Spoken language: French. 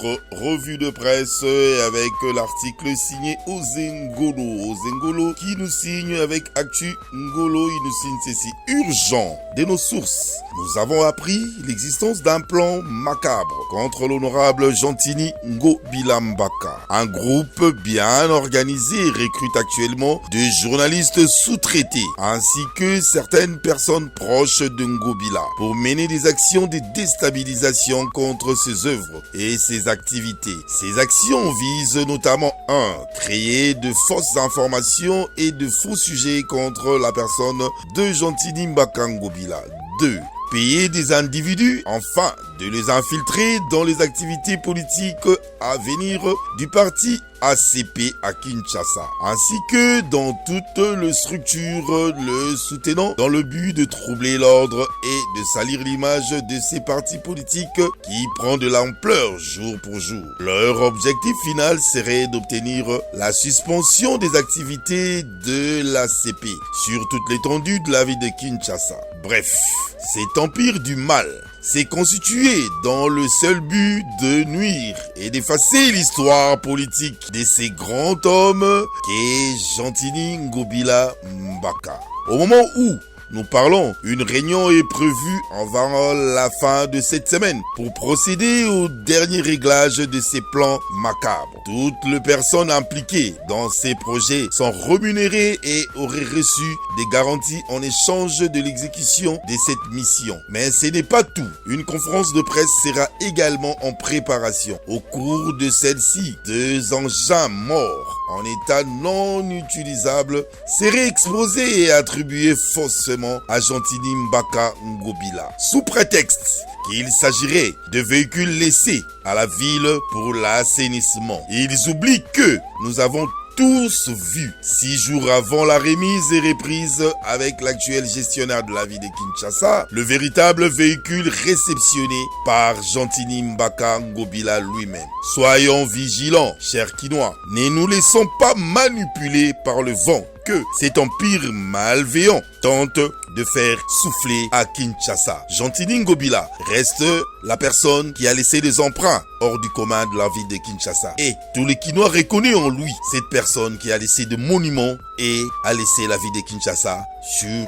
notre revue de presse avec l'article signé Ozengolo. Ozengolo qui nous signe avec Actu Ngolo, il nous signe ceci. Urgent. De nos sources, nous avons appris l'existence d'un plan macabre contre l'honorable Gentini Ngobila Mbaka. Un groupe bien organisé recrute actuellement des journalistes sous-traités ainsi que certaines personnes proches de Ngobila pour mener des actions de déstabilisation contre ses œuvres et ses activités. Ces actions visent notamment 1. Créer de fausses informations et de faux sujets contre la personne de Gentini Mbaka Ngobila. 2. Payer des individus, enfin, de les infiltrer dans les activités politiques à venir du parti ACP à Kinshasa, ainsi que dans toute les structures le soutenant dans le but de troubler l'ordre et de salir l'image de ces partis politiques qui prend de l'ampleur jour pour jour. Leur objectif final serait d'obtenir la suspension des activités de l'ACP sur toute l'étendue de la ville de Kinshasa. Bref, cet empire du mal s'est constitué dans le seul but de nuire et d'effacer l'histoire politique de ces grands hommes qu'est Gentini Ngobila Mbaka. Au moment où nous parlons, une réunion est prévue avant la fin de cette semaine pour procéder au dernier réglage de ces plans macabres. Toutes les personnes impliquées dans ces projets sont rémunérées et auraient reçu des garanties en échange de l'exécution de cette mission. Mais ce n'est pas tout. Une conférence de presse sera également en préparation. Au cours de celle-ci, 2 engins morts en état non utilisable seraient exposés et attribués faussement à Gentini Mbaka Ngobila, sous prétexte qu'il s'agirait de véhicules laissés à la ville pour l'assainissement. Ils oublient que nous avons tous vu 6 jours avant la remise et reprise avec l'actuel gestionnaire de la ville de Kinshasa, le véritable véhicule réceptionné par Gentini Mbaka Ngobila lui-même. Soyons vigilants, chers Kinois, ne nous laissons pas manipuler par le vent que cet empire malveillant tente de faire souffler à Kinshasa. Gentini Ngobila reste la personne qui a laissé des emprunts hors du commun de la ville de Kinshasa. Et tous les Kinois reconnaissent en lui cette personne qui a laissé des monuments et a laissé la ville de Kinshasa sur